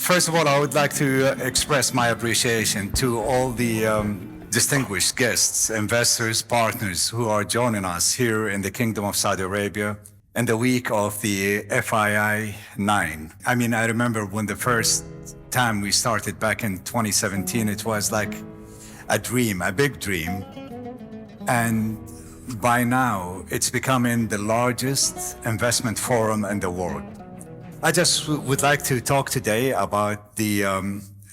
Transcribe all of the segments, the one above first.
First of all, I would like to express my appreciation to all the distinguished guests, investors, partners who are joining us here in the Kingdom of Saudi Arabia in the week of the FII 9. I mean, I remember when the first time we started back in 2017, it was like a dream, a big dream. And by now, it's becoming the largest investment forum in the world. I just would like to talk today about the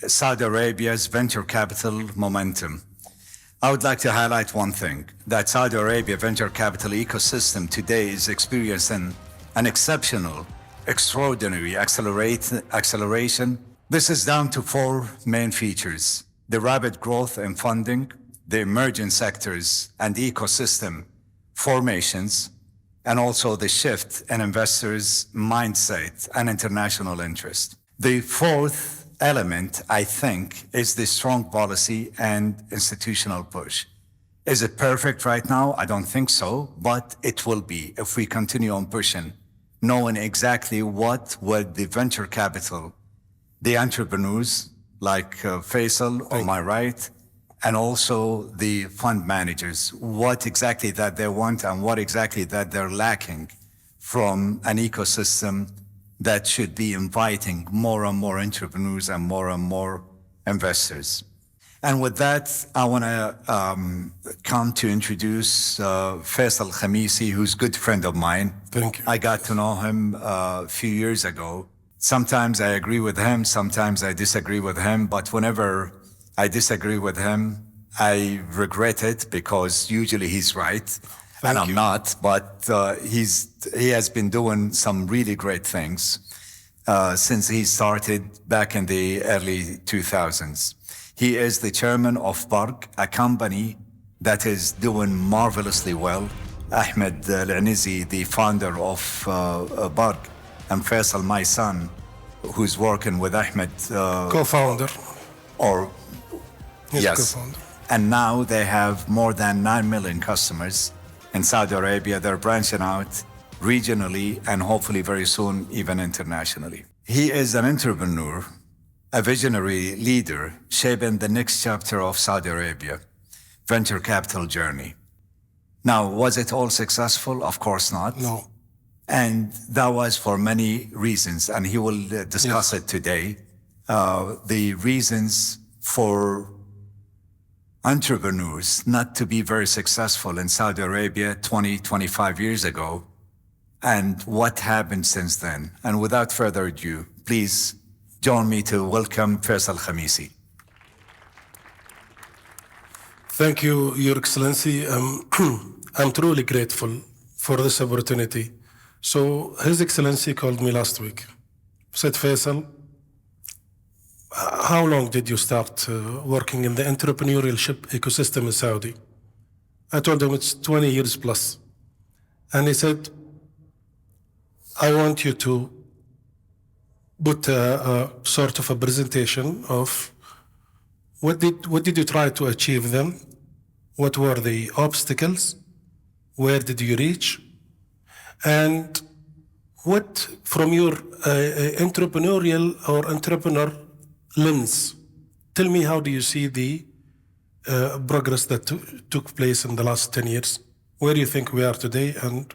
Saudi Arabia's venture capital momentum. I would like to highlight one thing, that Saudi Arabia venture capital ecosystem today is experiencing an exceptional, extraordinary acceleration. This is down to four main features: the rapid growth in funding, the emerging sectors and ecosystem formations, and also the shift in investors' mindset and international interest. The fourth element, I think, is the strong policy and institutional push. Is it perfect right now? I don't think so, but it will be if we continue on pushing, knowing exactly what would the venture capital, the entrepreneurs like Wafysail on my right, and also the fund managers, what exactly that they want and what exactly that they're lacking from an ecosystem that should be inviting more and more entrepreneurs and more investors. And with that, I want to come to introduce Wafysail Khamissi, who's a good friend of mine. Thank you. I got to know him a few years ago. Sometimes I agree with him, sometimes I disagree with him, but whenever I disagree with him, I regret it because usually he's right. And I'm not, but he has been doing some really great things since he started back in the early 2000s. He is the chairman of Bark, a company that is doing marvelously well. Ahmed Al-Anizi, the founder of Bark, and Faisal, my son, who's working with Ahmed. Co-founder. Yes. Co-founder. And now they have more than 9 million customers in Saudi Arabia. They're branching out regionally and hopefully very soon even internationally. He is an entrepreneur, a visionary leader shaping the next chapter of Saudi Arabia venture capital journey. Now, was it all successful? Of course not. No. And that was for many reasons, and he will discuss it today. The reasons for entrepreneurs not to be very successful in Saudi Arabia 20, 25 years ago, and what happened since then. And without further ado, please join me to welcome Wafysail Khamissi. Thank you, Your Excellency. I'm truly grateful for this opportunity. So His Excellency called me last week, said, Wafysail, how long did you start working in the entrepreneurship ecosystem in Saudi? I told him it's 20 years plus. And he said, I want you to put a sort of a presentation of what did you try to achieve them? What were the obstacles? Where did you reach? And what, from your entrepreneurial or entrepreneur lens, tell me, how do you see the progress that took place in the last 10 years? Where do you think we are today, and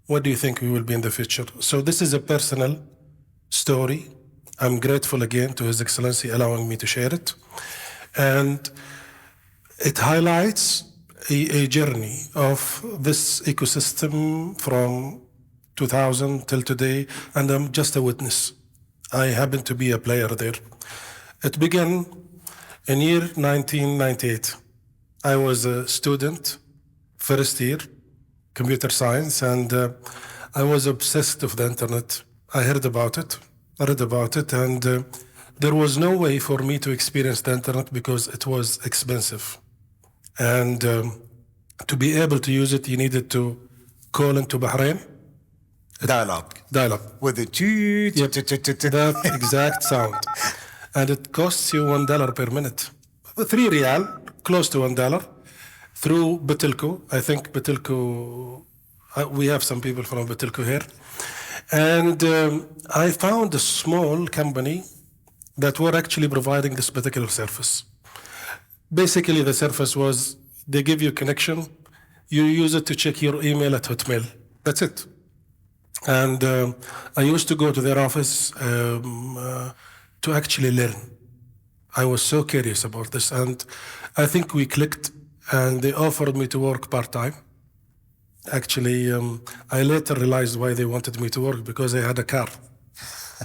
what do you think we will be in the future? So this is a personal story. I'm grateful again to His Excellency allowing me to share it. And it highlights a journey of this ecosystem from 2000 till today, and I'm just a witness. I happen to be a player there. It began in year 1998. I was a student, first year, computer science, and I was obsessed with the internet. I heard about it, read about it, and there was no way for me to experience the internet because it was expensive. And to be able to use it, you needed to call into Bahrain. Dial-up. With the that exact sound. And it costs you $1 per minute. 3 riyal, close to $1, through Betilco. I think Betilco, we have some people from Betilco here. And I found a small company that were actually providing this particular service. Basically, the service was they give you a connection, you use it to check your email at Hotmail. That's it. And I used to go to their office to actually learn. I was so curious about this, and I think we clicked, and they offered me to work part-time. Actually, I later realized why they wanted me to work, because I had a car.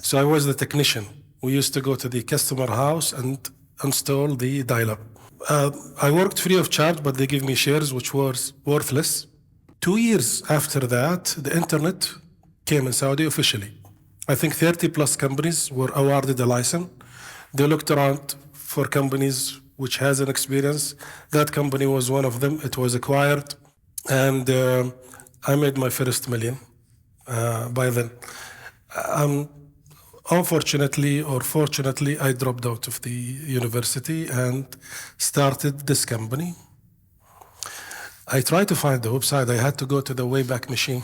So I was the technician. We used to go to the customer house and install the dial-up. I worked free of charge, but they gave me shares, which was worthless. 2 years after that, the internet came in Saudi officially. I think 30 plus companies were awarded a license. They looked around for companies which has an experience. That company was one of them. It was acquired, and I made my first million by then. Unfortunately or fortunately, I dropped out of the university and started this company. I tried to find the website. I had to go to the Wayback Machine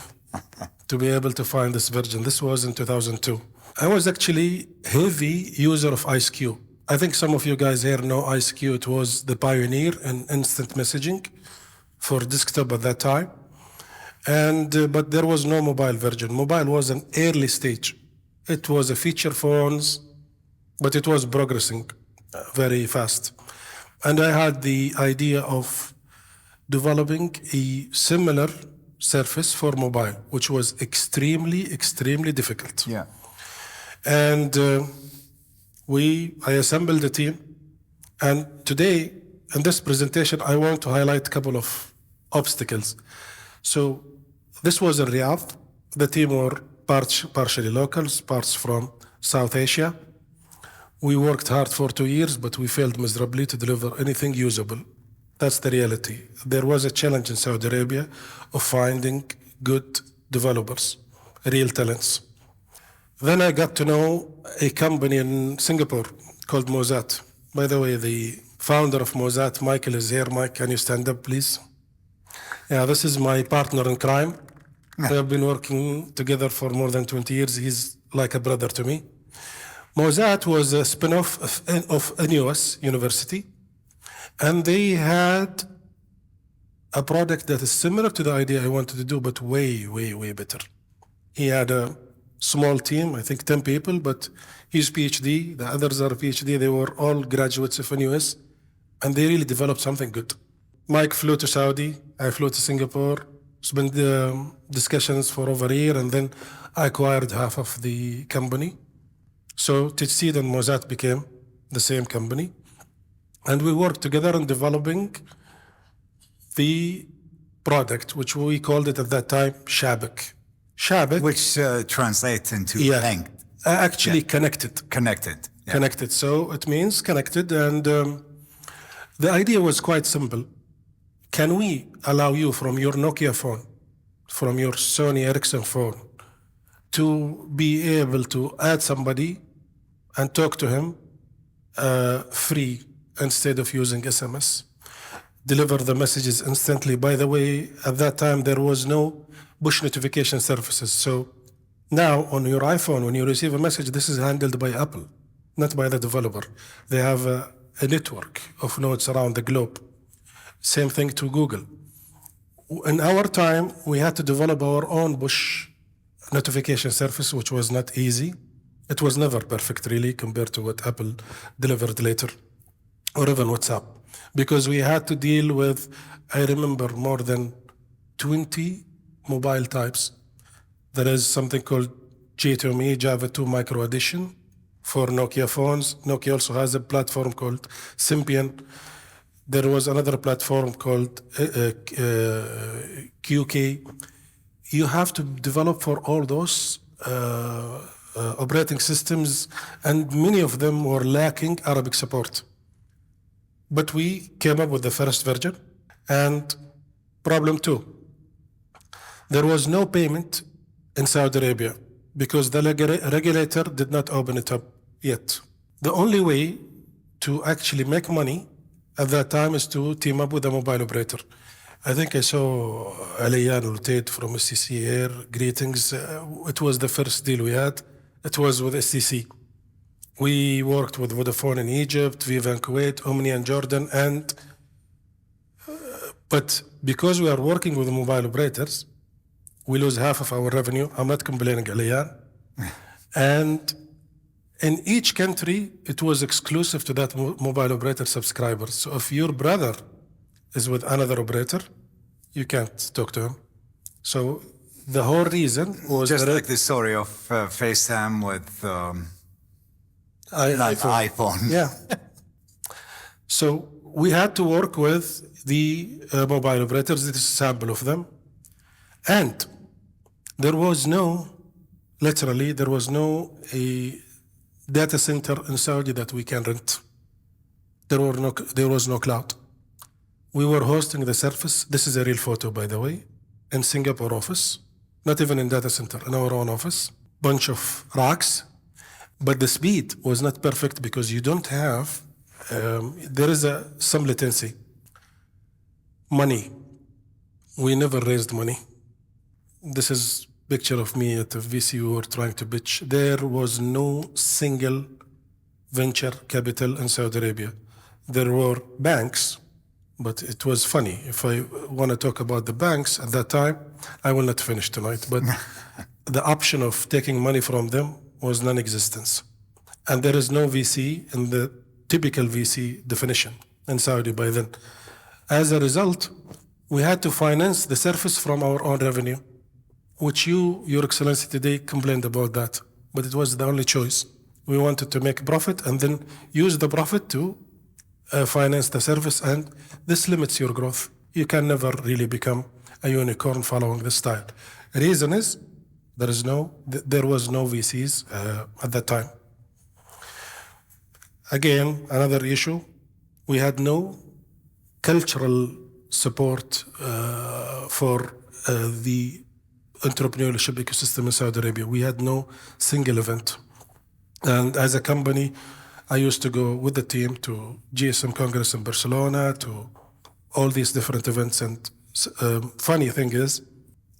to be able to find this version. This was in 2002. I was actually heavy user of IceQ. I think some of you guys here know IceQ. It was the pioneer in instant messaging for desktop at that time. And but there was no mobile version. Mobile was an early stage. It was a feature phones, but it was progressing very fast. And I had the idea of developing a similar service for mobile, which was extremely, extremely difficult. Yeah. And I assembled a team. And today, in this presentation, I want to highlight a couple of obstacles. So this was in Riyadh. The team were partially locals, parts from South Asia. We worked hard for 2 years, but we failed miserably to deliver anything usable. That's the reality. There was a challenge in Saudi Arabia of finding good developers, real talents. Then I got to know a company in Singapore called Mozat. By the way, the founder of Mozat, Michael, is here. Mike, can you stand up, please? Yeah, this is my partner in crime. We have been working together for more than 20 years. He's like a brother to me. Mozat was a spin-off of NUS University, and they had a product that is similar to the idea I wanted to do, but way, way, way better. He had a small team, I think 10 people, but he's PhD, the others are PhD. They were all graduates of NUS, and they really developed something good. Mike flew to Saudi, I flew to Singapore, spent discussions for over a year, and then I acquired half of the company. So Tijseed and Mozat became the same company. And we worked together on developing the product, which we called it at that time Shabak. Shabak. Which translates into linked. Actually connected. Connected. Yeah. Connected. So it means connected. And the idea was quite simple. Can we allow you from your Nokia phone, from your Sony Ericsson phone, to be able to add somebody and talk to him free instead of using SMS? Deliver the messages instantly. By the way, at that time, there was no push notification services. So now on your iPhone, when you receive a message, this is handled by Apple, not by the developer. They have a network of nodes around the globe. Same thing to Google. In our time, we had to develop our own push notification service, which was not easy. It was never perfect, really, compared to what Apple delivered later, or even WhatsApp, because we had to deal with, I remember, more than 20 mobile types. There is something called J2ME, Java 2 Micro Edition, for Nokia phones. Nokia also has a platform called Symbian. There was another platform called QK. You have to develop for all those operating systems, and many of them were lacking Arabic support. But we came up with the first version. And problem 2, there was no payment in Saudi Arabia because the regulator did not open it up yet. The only way to actually make money at that time is to team up with a mobile operator. I think I saw Aliyan Ultaid from SCC here. Greetings. It was the first deal we had. It was with SCC. We worked with Vodafone in Egypt, Viva in Kuwait, Omnia in Jordan, but because we are working with mobile operators, we lose half of our revenue. I'm not complaining, Aliyan. And in each country, it was exclusive to that mobile operator subscribers. So if your brother is with another operator, you can't talk to him. So the whole reason was just like the story of FaceTime with iPhone. Yeah. So we had to work with the mobile operators. This is a sample of them. And there was literally, there was no data center in Saudi that we can rent. There was no cloud. We were hosting the service. This is a real photo, by the way, in Singapore office, not even in data center, in our own office, bunch of racks. But the speed was not perfect because you don't have, there is some latency. Money. We never raised money. This is picture of me at the VC we were trying to pitch. There was no single venture capital in Saudi Arabia. There were banks, but it was funny. If I want to talk about the banks at that time, I will not finish tonight, but the option of taking money from them was non-existence. And there is no VC in the typical VC definition in Saudi by then. As a result, we had to finance the service from our own revenue, which Your Excellency, today complained about that, but it was the only choice. We wanted to make profit and then use the profit to finance the service, and this limits your growth. You can never really become a unicorn following this style. Reason is, there was no VCs at that time. Again, another issue, we had no cultural support for the entrepreneurship ecosystem in Saudi Arabia. We had no single event. And as a company, I used to go with the team to GSM Congress in Barcelona, to all these different events. And funny thing is,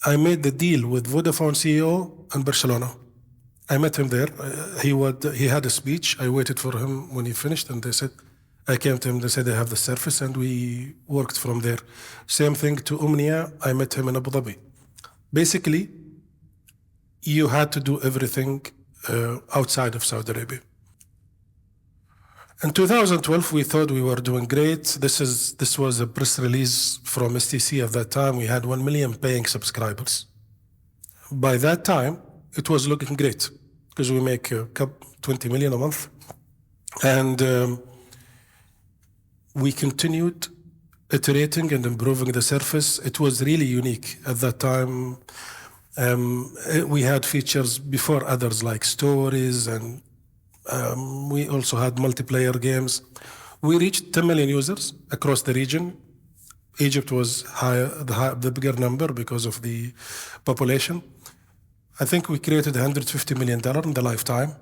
I made the deal with Vodafone CEO in Barcelona. I met him there. He had a speech. I waited for him when he finished, and I came to him, they said, I have the service, and we worked from there. Same thing to Omnia. I met him in Abu Dhabi. Basically, you had to do everything outside of Saudi Arabia. In 2012, we thought we were doing great. This was a press release from STC at that time. We had 1 million paying subscribers. By that time, it was looking great because we make 20 million a month. And we continued iterating and improving the service. It was really unique at that time. We had features before others like stories, and we also had multiplayer games. We reached 10 million users across the region. Egypt was the bigger number because of the population. I think we created $150 million in the lifetime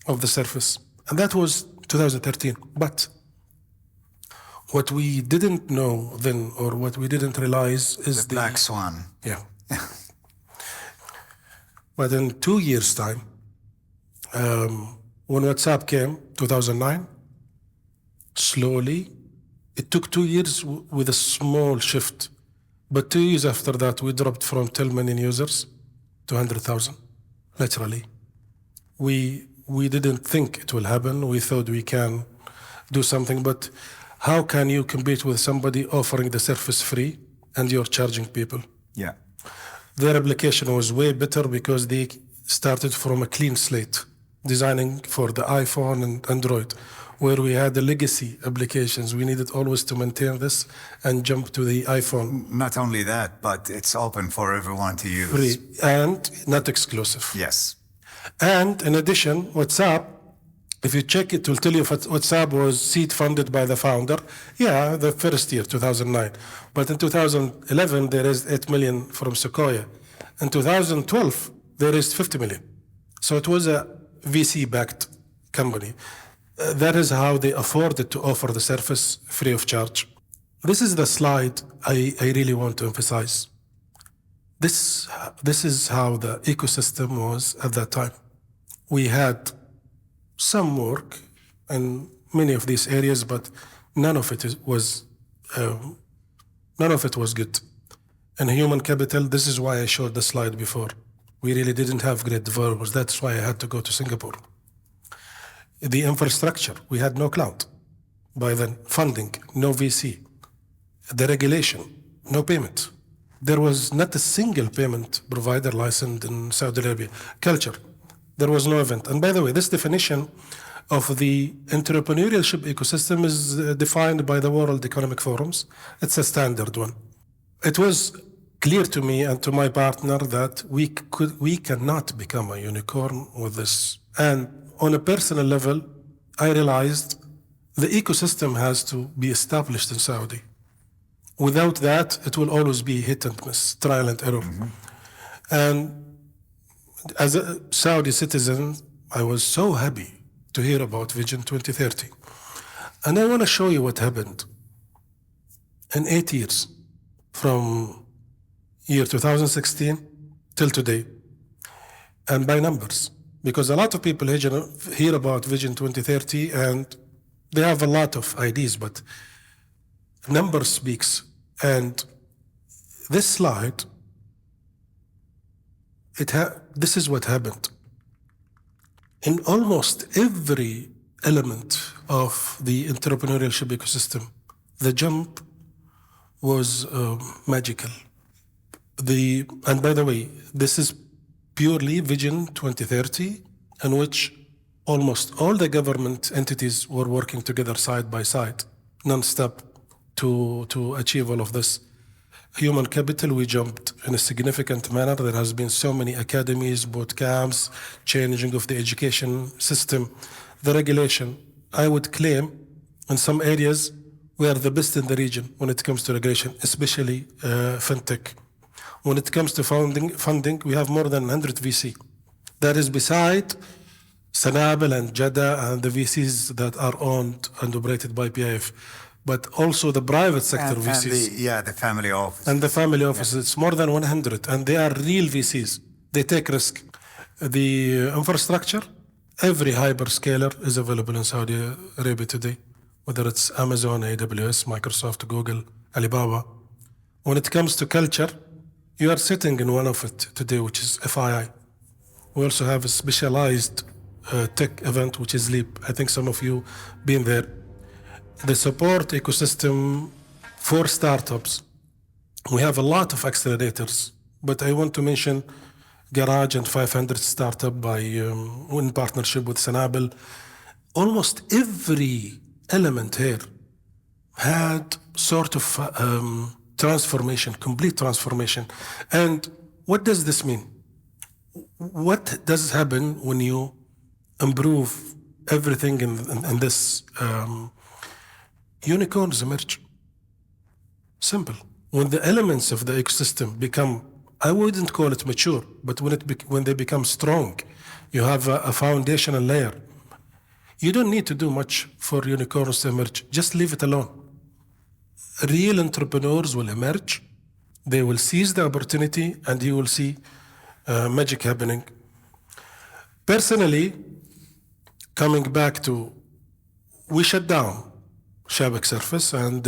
of the service. And that was 2013. But what we didn't know then, or what we didn't realize, is the black swan. Yeah. But in 2 years' time, when WhatsApp came, 2009, slowly, it took 2 years with a small shift. But 2 years after that, we dropped from 10 million users to 100,000, literally. We didn't think it will happen. We thought we can do something, but how can you compete with somebody offering the service free and you're charging people? Yeah. Their application was way better because they started from a clean slate, designing for the iPhone and Android, where we had the legacy applications. We needed always to maintain this and jump to the iPhone. Not only that, but it's open for everyone to use. Free and not exclusive. Yes. And in addition, WhatsApp, if you check it will tell you if WhatsApp was seed funded by the founder. Yeah, the first year, 2009. But in 2011, there is 8 million from Sequoia. In 2012, there is 50 million. So it was a VC-backed company. That is how they afforded to offer the service free of charge. This is the slide I really want to emphasize. This is how the ecosystem was at that time. We had some work in many of these areas, but none of it was good. And human capital, this is why I showed the slide before. We really didn't have great developers. That's why I had to go to Singapore. The infrastructure, we had no cloud. By then, funding, no VC. The regulation, no payment. There was not a single payment provider licensed in Saudi Arabia. Culture, there was no event. And by the way, this definition of the entrepreneurship ecosystem is defined by the World Economic Forums. It's a standard one. It was clear to me and to my partner that we cannot become a unicorn with this. And on a personal level, I realized the ecosystem has to be established in Saudi. Without that, it will always be hit and miss, trial and error. And as a Saudi citizen, I was so happy to hear about Vision 2030. And I want to show you what happened in 8 years, from year 2016 till today, and by numbers. Because a lot of people hear about Vision 2030 and they have a lot of ideas, but number speaks. And this slide, this is what happened. In almost every element of the entrepreneurship ecosystem, the jump was magical. And by the way, this is purely Vision 2030, in which almost all the government entities were working together side by side, non-stop, to achieve all of this. Human capital, we jumped in a significant manner. There has been so many academies, boot camps, changing of the education system, the regulation. I would claim in some areas we are the best in the region when it comes to regulation, especially fintech. When it comes to funding, we have more than 100 VC. That is beside Sanabil and Jeddah and the VCs that are owned and operated by PIF. But also the private sector VCs. The family office. And the family offices, it's more than 100, and they are real VCs. They take risk. The infrastructure, every hyperscaler is available in Saudi Arabia today, whether it's Amazon, AWS, Microsoft, Google, Alibaba. When it comes to culture, you are sitting in one of it today, which is FII. We also have a specialized tech event, which is Leap. I think some of you been there. The support ecosystem for startups, we have a lot of accelerators, but I want to mention Garage and 500 startup in partnership with Sanabil. Almost every element here had sort of transformation, complete transformation. And what does this mean? What does happen when you improve everything in this? Unicorns emerge. Simple. When the elements of the ecosystem become, I wouldn't call it mature, but when they become strong, you have a foundational layer. You don't need to do much for unicorns to emerge. Just leave it alone. Real entrepreneurs will emerge. They will seize the opportunity, and you will see magic happening. Personally, coming back to, we shut down Shabak surface, and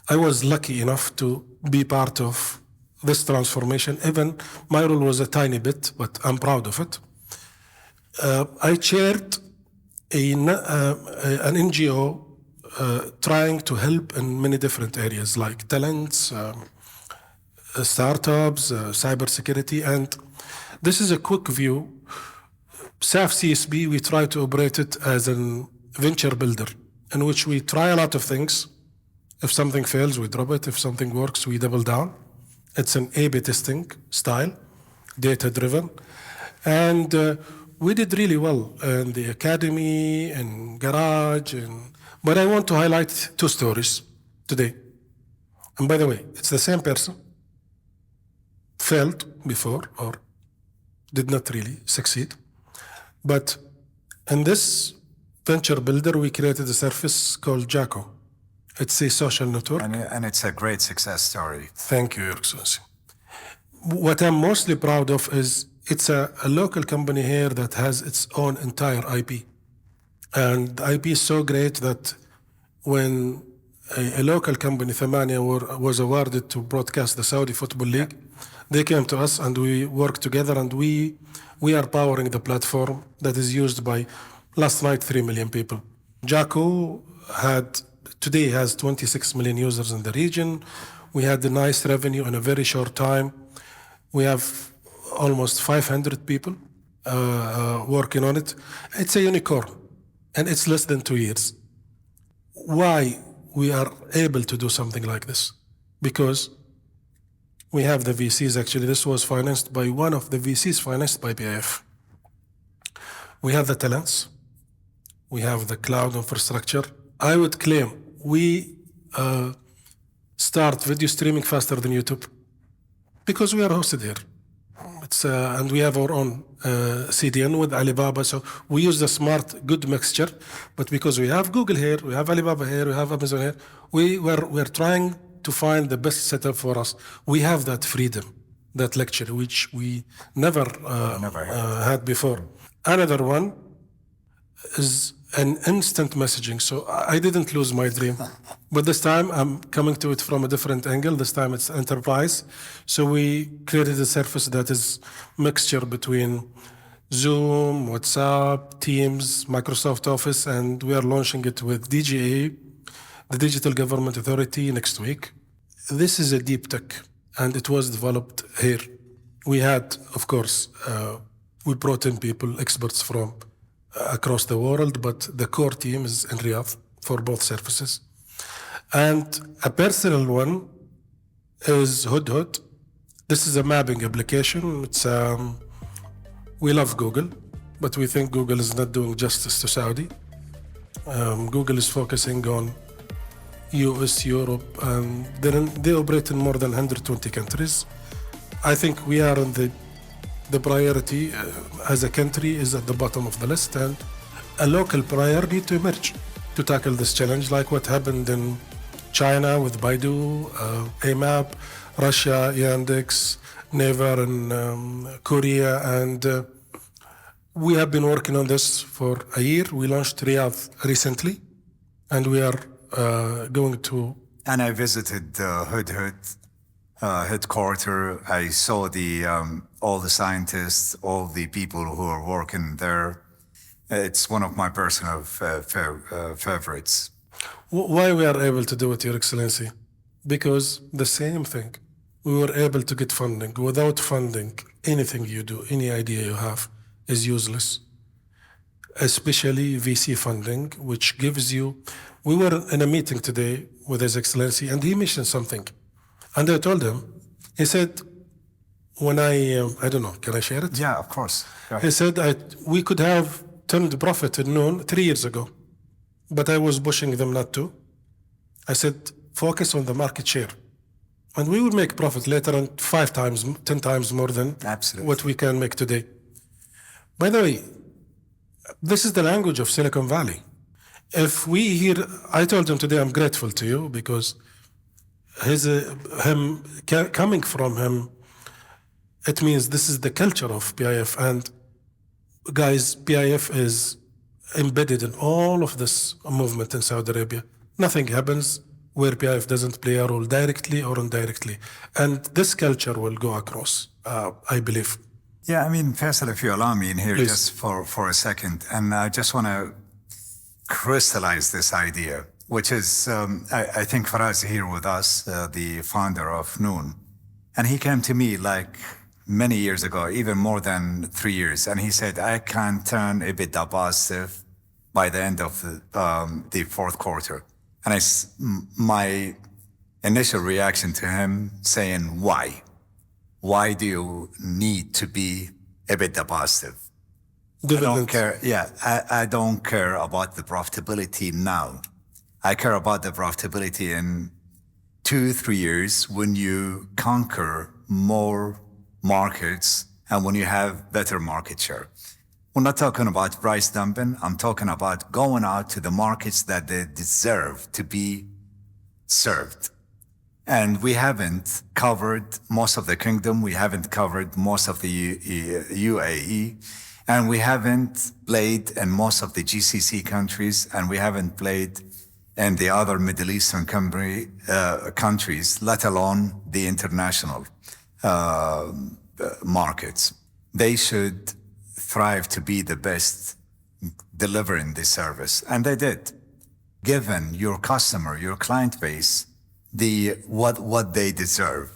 I was lucky enough to be part of this transformation. Even my role was a tiny bit, but I'm proud of it. I chaired an NGO trying to help in many different areas like talents, startups, cybersecurity, and this is a quick view. SAF CSB, we try to operate it as a venture builder, in which we try a lot of things. If something fails, we drop it. If something works, we double down. It's an A/B testing style, data-driven. And we did really well in the academy, in Garage. But I want to highlight two stories today. And by the way, it's the same person, failed before or did not really succeed. But in this venture builder, we created a service called Jaco. It's a social network. And it's a great success story. Thank you, Your Excellency. What I'm mostly proud of is it's a local company here that has its own entire IP. And IP is so great that when a local company, ثماني, was awarded to broadcast the Saudi Football League, they came to us and we worked together, and we are powering the platform that is used by, last night, 3 million people. Jaco today has 26 million users in the region. We had a nice revenue in a very short time. We have almost 500 people working on it. It's a unicorn, and it's less than 2 years. Why we are able to do something like this? Because we have the VCs. Actually, this was financed by one of the VCs, financed by PIF. We have the talents. We have the cloud infrastructure. I would claim we start video streaming faster than YouTube because we are hosted here. And we have our own CDN with Alibaba. So we use the smart, good mixture. But because we have Google here, we have Alibaba here, we have Amazon here, we're trying to find the best setup for us. We have that freedom, that luxury, which we never had before. Another one is an instant messaging. So I didn't lose my dream, but this time I'm coming to it from a different angle. This time it's enterprise. So we created a service that is mixture between Zoom, WhatsApp, Teams, Microsoft Office, and we are launching it with DGA, the Digital Government Authority, next week. This is a deep tech, and it was developed here. We had, of course, we brought in people, experts from across the world, but the core team is in Riyadh for both services. And a personal one is Hudhud. This is a mapping application. It's we love Google, but we think Google is not doing justice to Saudi. Google is focusing on US, Europe, and they operate in more than 120 countries. I think we are in the priority as a country is at the bottom of the list, and a local player need to emerge to tackle this challenge, like what happened in China with Baidu, AMAP, Russia, Yandex, Naver in Korea, and we have been working on this for a year. We launched Riyadh recently, and we are going to... And I visited Hudhud headquarters. I saw all the scientists, all the people who are working there. It's one of my personal favorites. Why we are able to do it, Your Excellency? Because the same thing. We were able to get funding. Without funding, anything you do, any idea you have is useless. Especially VC funding, which gives you... We were in a meeting today with His Excellency, and he mentioned something. And I told him, he said, when I don't know, can I share it? Yeah, of course. He said, we could have turned profit in Noon 3 years ago, but I was pushing them not to. I said, focus on the market share. And we will make profit later on 5 times, 10 times more than what we can make today. By the way, this is the language of Silicon Valley. If we hear, I told him today, I'm grateful to you because coming from him, it means this is the culture of PIF. And guys, PIF is embedded in all of this movement in Saudi Arabia. Nothing happens where PIF doesn't play a role directly or indirectly. And this culture will go across, I believe. Yeah, I mean, Faisal, if you allow me in here Please. just for a second, and I just want to crystallize this idea, which is, I think Faraz here with us, the founder of Noon, and he came to me like many years ago, even more than 3 years, and he said, I can turn EBITDA positive by the end of the fourth quarter. And my initial reaction to him saying, why? Why do you need to be EBITDA positive? I don't care. Yeah, I don't care about the profitability now. I care about the profitability in 2-3 years when you conquer more markets and when you have better market share. We're not talking about price dumping. I'm talking about going out to the markets that they deserve to be served. And we haven't covered most of the kingdom. We haven't covered most of the UAE. And we haven't played in most of the GCC countries, and we haven't played in the other Middle Eastern countries, let alone the international markets. They should thrive to be the best delivering this service, and they did. Given your customer, your client base, what they deserve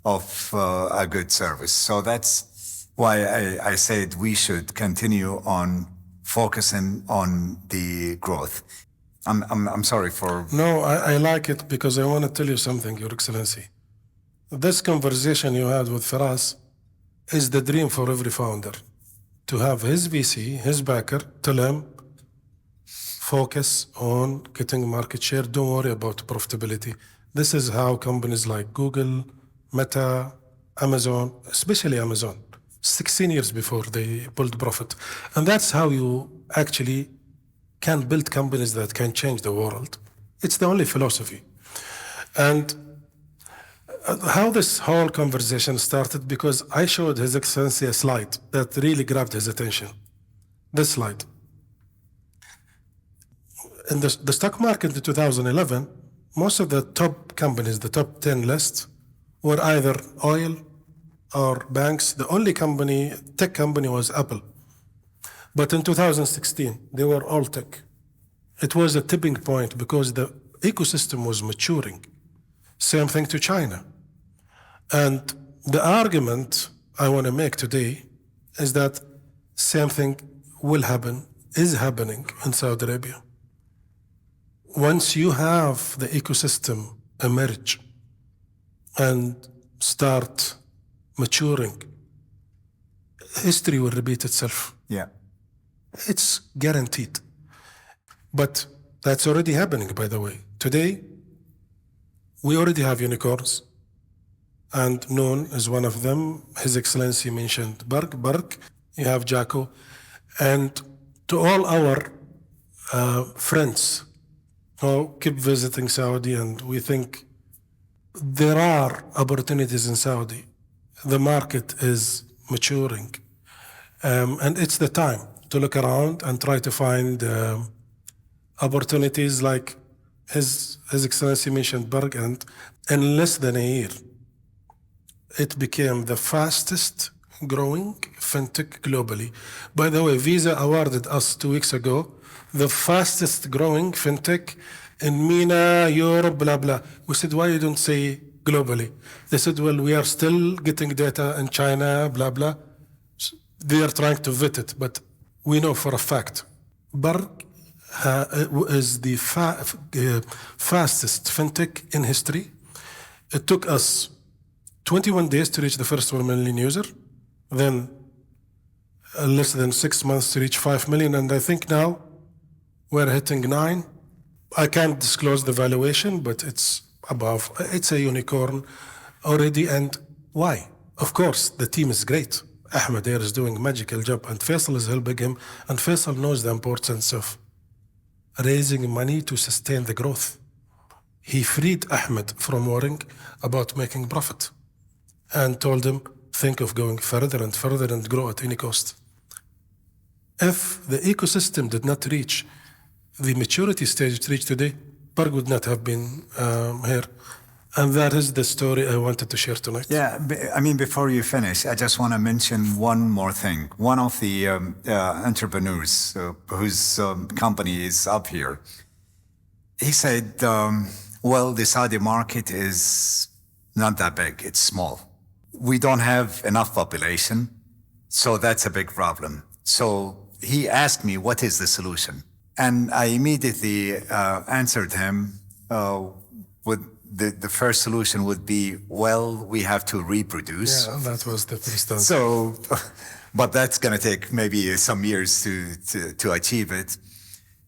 of a good service. So that's why I said we should continue on focusing on the growth. I'm sorry for... No, I like it because I want to tell you something, Your Excellency. This conversation you had with Firas is the dream for every founder. To have his VC, his backer, tell him, focus on getting market share, don't worry about profitability. This is how companies like Google, Meta, Amazon, especially Amazon, 16 years before they build profit. And that's how you actually can build companies that can change the world. It's the only philosophy. And how this whole conversation started, because I showed His Excellency a slide that really grabbed his attention. This slide. In the stock market in 2011, most of the top companies, the top 10 list, were either oil or banks. The only tech company was Apple. But in 2016, they were all tech. It was a tipping point because the ecosystem was maturing. Same thing to China. And the argument I want to make today is that same thing will happen, is happening in Saudi Arabia. Once you have the ecosystem emerge and start maturing, history will repeat itself. Yeah. It's guaranteed. But that's already happening, by the way. Today, we already have unicorns, and Noon is one of them. His Excellency mentioned Bark, you have Jaco. And to all our friends who keep visiting Saudi, and we think there are opportunities in Saudi. The market is maturing. And it's the time to look around and try to find opportunities like His Excellency mentioned Berg, and in less than a year, it became the fastest growing fintech globally. By the way, Visa awarded us 2 weeks ago the fastest growing fintech in MENA, Europe, blah, blah. We said, why you don't say globally? They said, well, we are still getting data in China, blah, blah. They are trying to vet it, but we know for a fact, Berg is the fastest fintech in history. It took us 21 days to reach the first 1 million user, then less than 6 months to reach 5 million, and I think now we're hitting 9. I can't disclose the valuation, but it's above. It's a unicorn already, and why? Of course, the team is great. Ahmed here is doing a magical job, and Wafeisal is helping him, and Wafeisal knows the importance of raising money to sustain the growth. He freed Ahmed from worrying about making profit and told him, think of going further and further and grow at any cost. If the ecosystem did not reach the maturity stage it reached today, Berg would not have been here. And that is the story I wanted to share tonight. Yeah, I mean, before you finish, I just want to mention one more thing. One of the entrepreneurs whose company is up here, he said, well, the Saudi market is not that big, it's small. We don't have enough population, so that's a big problem. So he asked me, what is the solution? And I immediately answered him with the first solution would be, well, we have to reproduce. Yeah, that was the first answer. So, but that's going to take maybe some years to achieve it.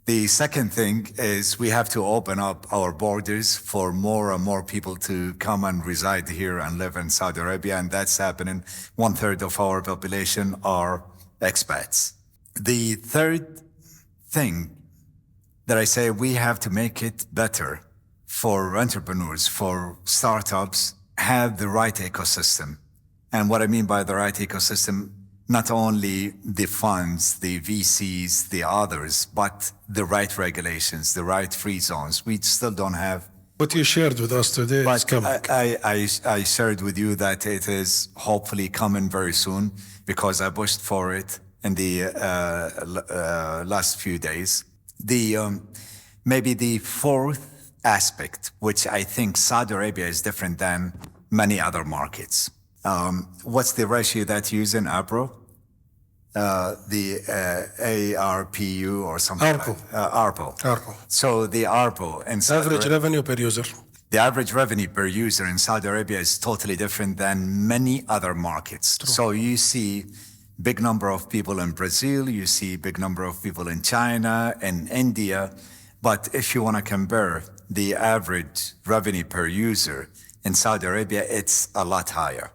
The second thing is we have to open up our borders for more and more people to come and reside here and live in Saudi Arabia, and that's happening. 1/3 of our population are expats. The third thing that I say, we have to make it better for entrepreneurs, for startups, have the right ecosystem. And what I mean by the right ecosystem not only the funds, the VCs, the others, but the right regulations, the right free zones. We still don't have. What you shared with us today is But coming. I shared with you that it is hopefully coming very soon because I pushed for it in the last few days. Maybe the fourth aspect, which I think Saudi Arabia is different than many other markets. What's the ratio that you use in ARPU? The ARPU or something. ARPU. ARPU. So the ARPU in Saudi Average revenue per user. The average revenue per user in Saudi Arabia is totally different than many other markets. True. So you see big number of people in Brazil, you see big number of people in China and India. But if you want to compare the average revenue per user in Saudi Arabia, it's a lot higher.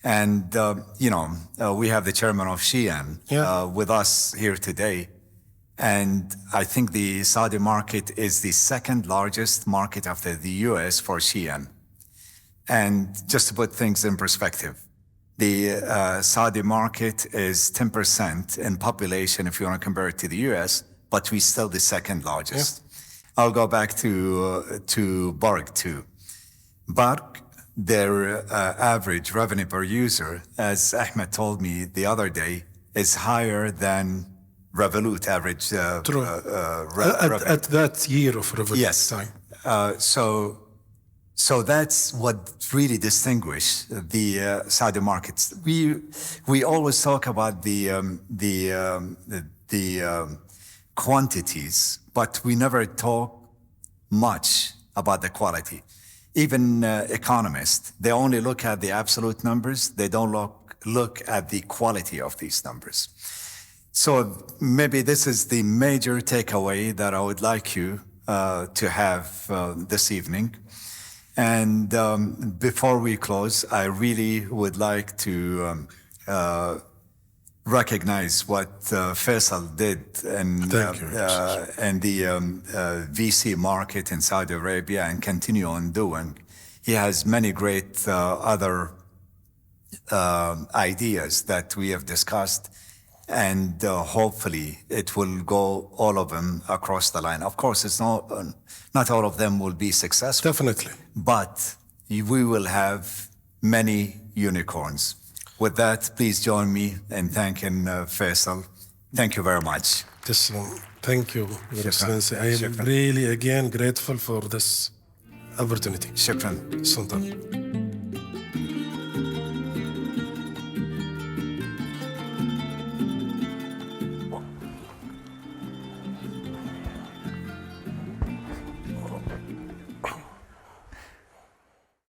And, we have the chairman of Shein with us here today. And I think the Saudi market is the second largest market after the US for Shein. And just to put things in perspective, the Saudi market is 10% in population if you want to compare it to the US, but we're still the second largest. Yeah. I'll go back to Bark too. Bark, their average revenue per user, as Ahmed told me the other day, is higher than Revolut average True. revenue. At that year of Revolut time. So that's what really distinguishes the Saudi markets. We always talk about the quantities, but we never talk much about the quality. Even economists, they only look at the absolute numbers. They don't look at the quality of these numbers. So maybe this is the major takeaway that I would like you to have this evening. And before we close, I really would like to recognize what Faisal did in the VC market in Saudi Arabia and continue on doing. He has many great other ideas that we have discussed, and hopefully it will go all of them across the line. Of course, it's not all of them will be successful. Definitely. But we will have many unicorns. With that, please join me in thanking Faisal. Thank you very much. Thank you, Your Excellency. I am really, again, grateful for this opportunity. Shukran. Sultan.